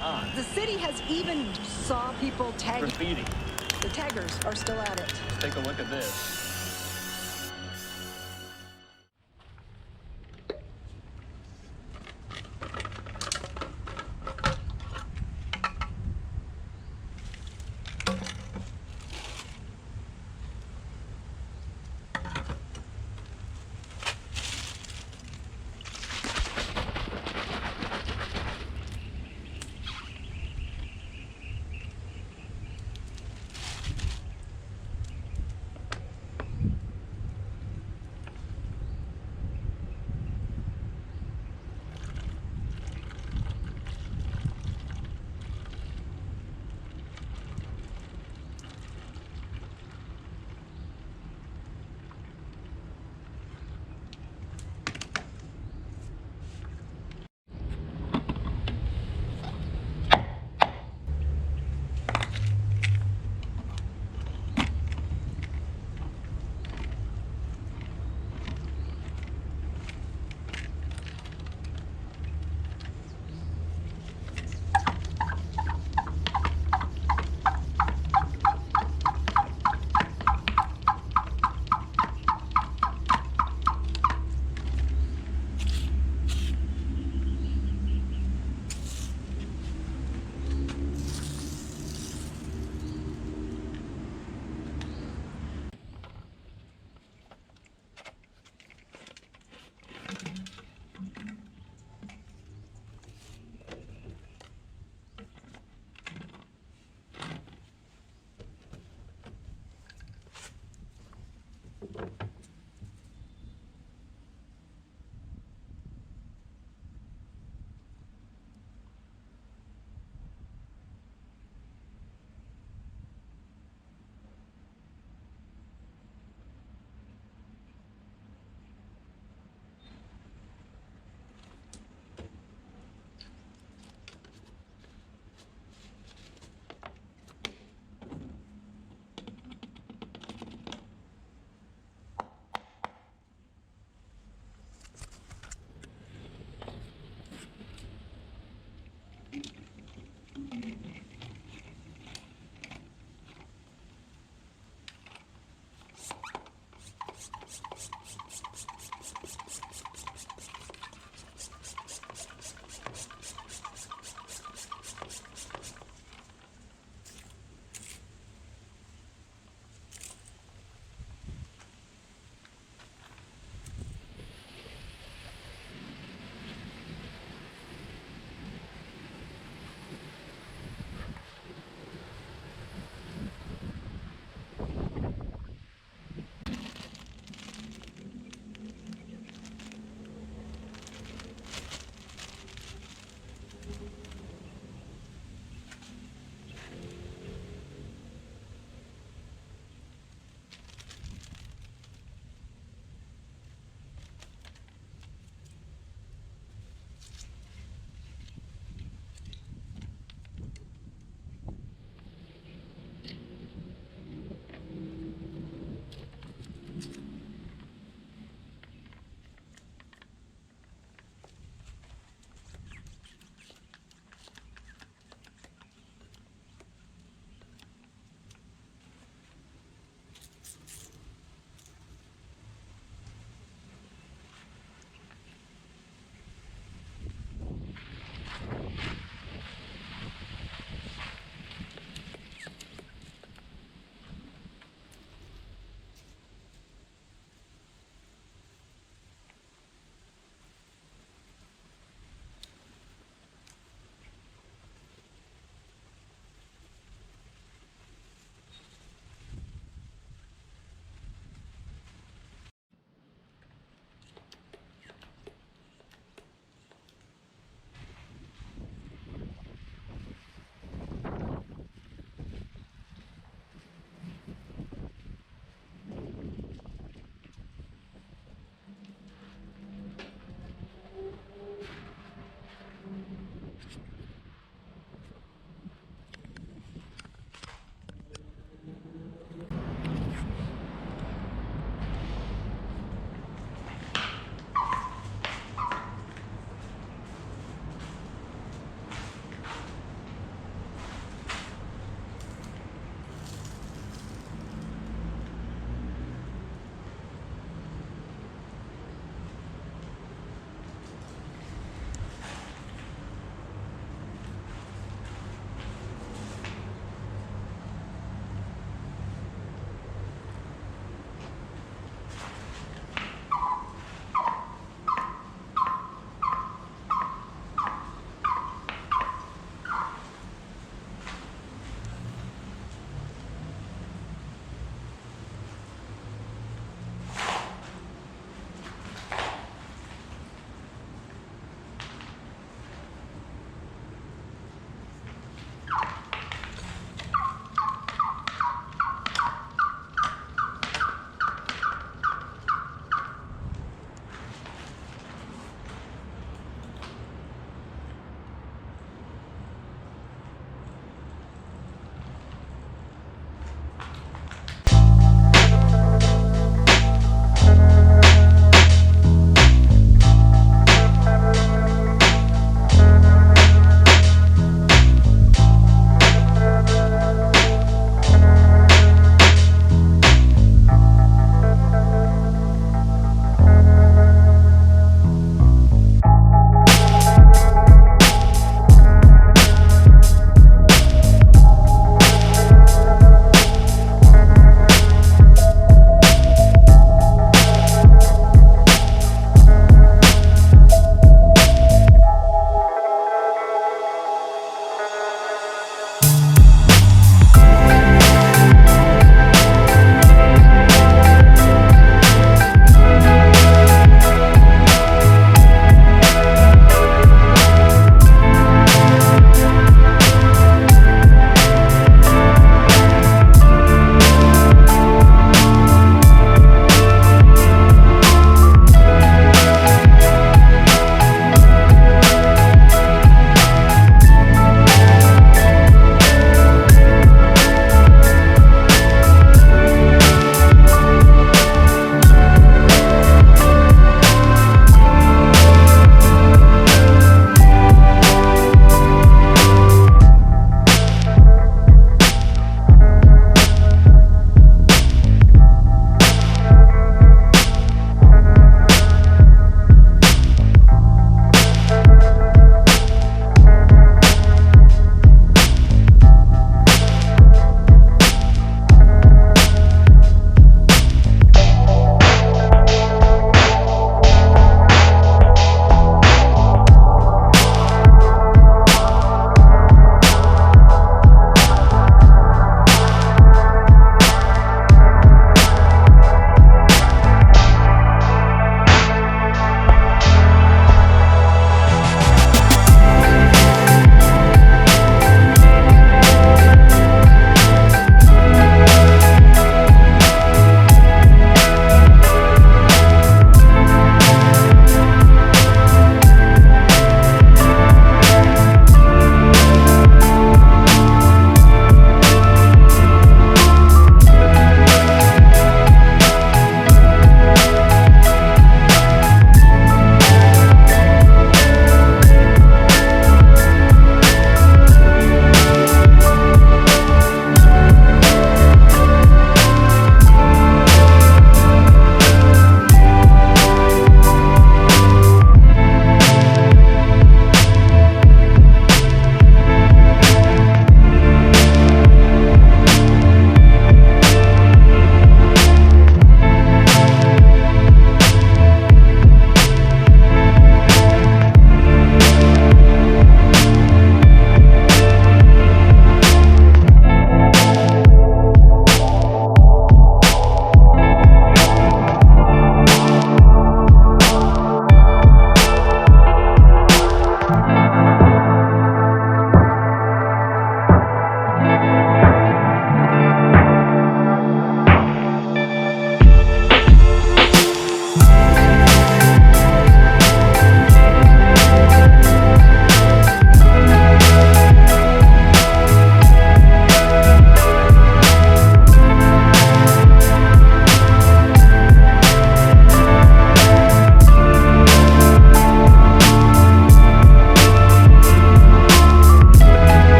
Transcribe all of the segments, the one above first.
on. The city has even saw people tagging. Graffiti. The taggers are still at it. Let's take a look at this.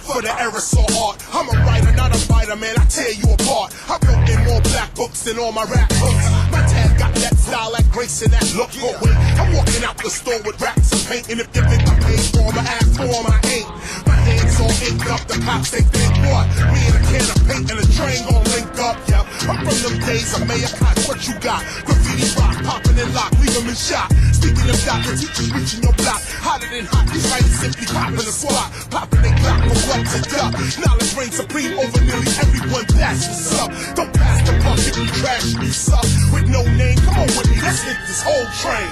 For the error so hard, I'm a writer, not a fighter, man, I tear you apart. I wrote in more black books than all my rap books. My dad got that style, that grace and that look. But wait, I'm walking out the store with racks of paint, and if you think I paid for 'em, I asked for 'em, I ain't. My hands all inked up, the cops they think what? Me and a can of paint and a train gon' link up, yeah. I'm from them days of Mayor Koch, what you got? Graffiti rock, popping and lock, leave 'em in shock. Speaking of that, the teachers reaching your block, hotter than hot. These writers simply popping a squat, popping they block from what to duck. Knowledge reigns supreme over nearly everyone, that's what's up. Don't pass the buck if you trash, you suck. With no name, come on with me, let's hit this whole train.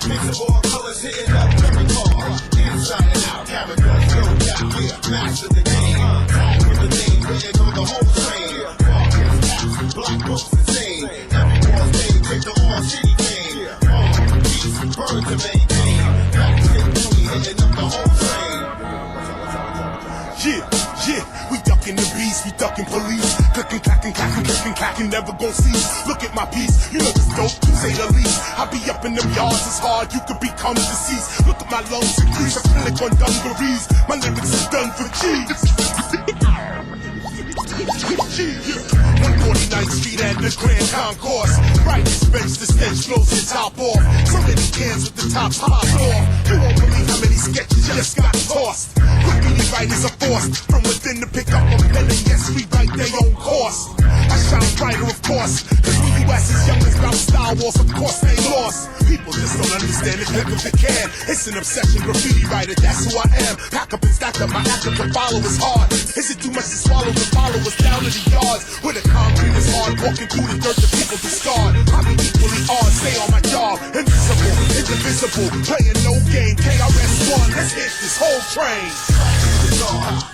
Mix of all colors hitting up every car. Inside and out, characters, no doubt. Yeah, master the game. Tag with the name, written on the whole train. Walkers, apps, black books, insane. Every war's name, take the all city game. Beats, birds to maintain. Back to the booty, hitting up the whole train. Yeah, we ducking the beast, we ducking police. Clicking, clacking, clacking, clicking, clacking, never gon' cease. Look at my piece, you know it's dope, to say the least. I be up in them yards, it's hard, you could become deceased. Look at my lungs increase, I feel like on dungarees. My lyrics is done for cheese. 149th Street and the Grand Concourse. Right dispense, the stench blows the top off. So many cans with the tops popped off. You won't believe how many sketches just got tossed. Graffiti writers are forced from within to pick up a pen and yes, rewrite their own course. I shine brighter, of course, cause when you ask as young as about Star Wars, of course they lost. People just don't understand the click of the can. It's an obsession, graffiti writer, that's who I am. Pack up and stack up, my act up to follow is hard. Is it too much to swallow to follow us down to the yards? Where the concrete is hard, walking through the dirt that people discard. I be equally hard, stay on my job. Invisible, indivisible, playing no game. KRS-One, let's hit this whole train.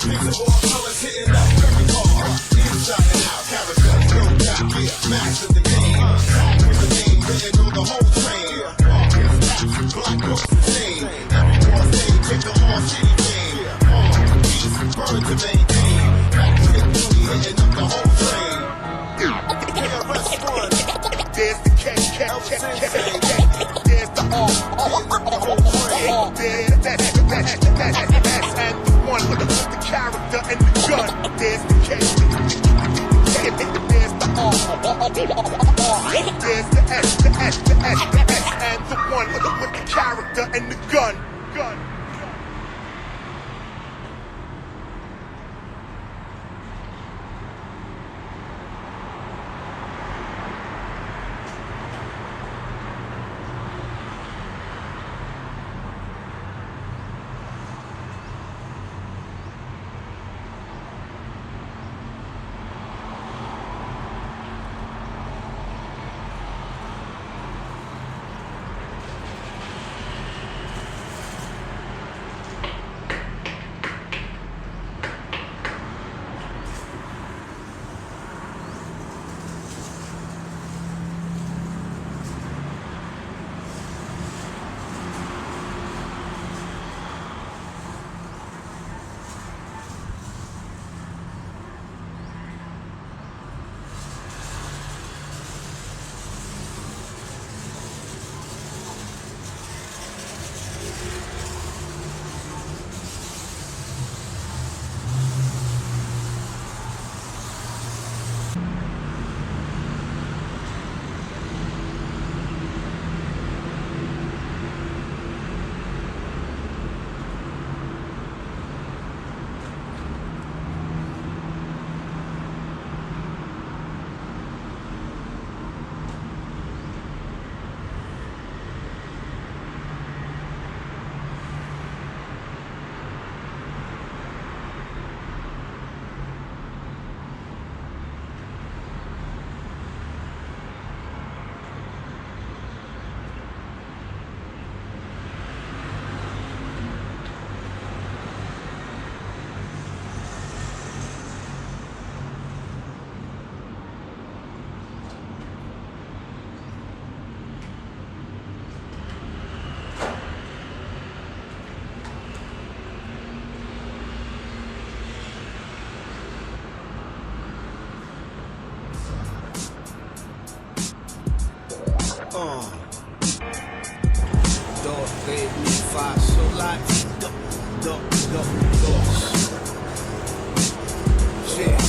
Mix of all colors hitting up every car. Inside and out, characters, no doubt. Yeah, master the game. Tag with the name, written on the whole train. Walkers, apps, black books, insane. Every war's name, take the all city game. Beats, birds to maintain. Back to the booty, hitting up the whole train. KRS-One. There's the K. There's the R. There's the S and the one with the character and the gun. There's the K. There's the R. There's the S and the one with the character and the gun. Do, re, mi, fa, sol, la, ti, do, dos. Yeah.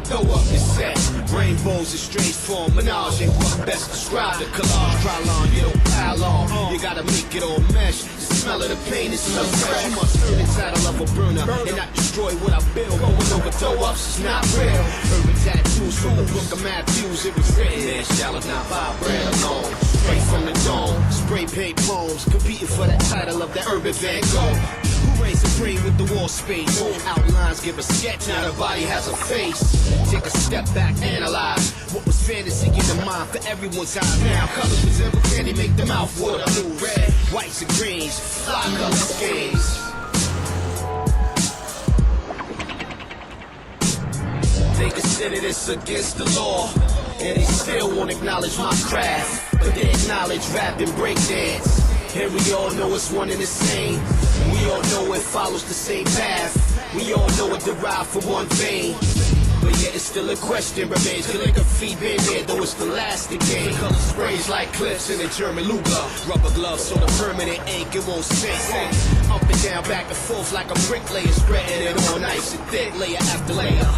Throw up the set. Rainbows in strange form, menage ain't what best describe the collage. Krylon, you don't pile on. You gotta make it all mesh. The smell of the pain is so fresh. You must earn the title of a burner and not destroy what I build. Going over throw ups is not real. Urban tattoos from the book of Matthews. It was written there, shallow, not vibrate alone. Straight from the dome, spray paint poems, competing for that title of that urban Van Gogh. Who reigns supreme with the wall space? Outlines give a sketch, now the body has a face. Take a step back, analyze what was fantasy in the mind for everyone's eyes. Now colors resemble candy, make the mouth water. Blue, red, whites and greens, fly color schemes. They consider this against the law, and they still won't acknowledge my craft. But they acknowledge rap and breakdance. And we all know it's one and the same. We all know it follows the same path. We all know it derived from one vein. But yet it's still a question remains. Calligraphy been there, though it's the last again. Color sprays like clips in a German Luger. Rubber gloves so the permanent ink it won't sink. Up and down, back and forth like a bricklayer, spreading it on nice and thick, layer after layer.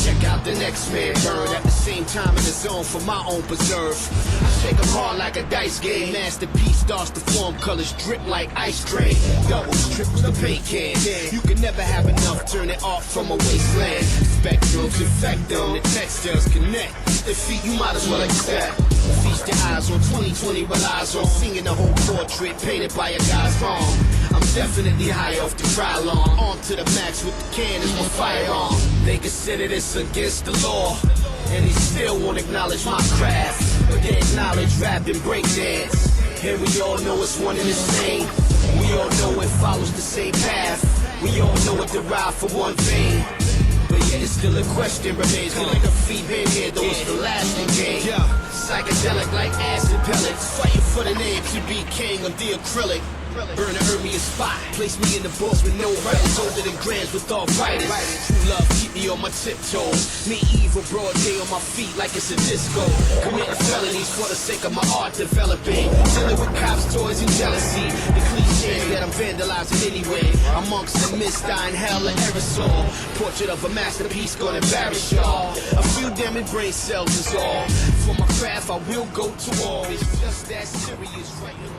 Check out the next man burn at the same time in the zone for my own preserve. I shake them hard like a dice game. Masterpiece starts to form, colors drip like ice cream. Doubles, triples, the paint can. You can never have enough, turn it off from a wasteland. Spectrums infect them, the textures connect. Defeat you might as well accept. Feast your eyes on 2020 relies on seeing the whole portrait painted by a guy's wrong. I'm definitely high off the Krylon. On to the max with the can is my firearm. They consider this against the law, and they still won't acknowledge my craft. But they acknowledge rap and breakdance. And we all know it's one and the same. We all know it follows the same path. We all know it derived from one vein. But yet it's still a question remains. Like a feed been here, though it's the lasting game. Psychedelic like acid pellets, fighting for the name to be king of the acrylic. Burn and earn me a spot, place me in the books with no writers, older than grams with all writers. True love keep me on my tiptoes, me evil broad day on my feet like it's a disco. Committing felonies for the sake of my art developing, dealing with cops, toys and jealousy. The cliche that I'm vandalizing anyway. Amongst the mist, I inhale an aerosol. Portrait of a masterpiece gonna embarrass y'all. A few damaged brain cells is all. For my craft I will go to war. It's just that serious right now.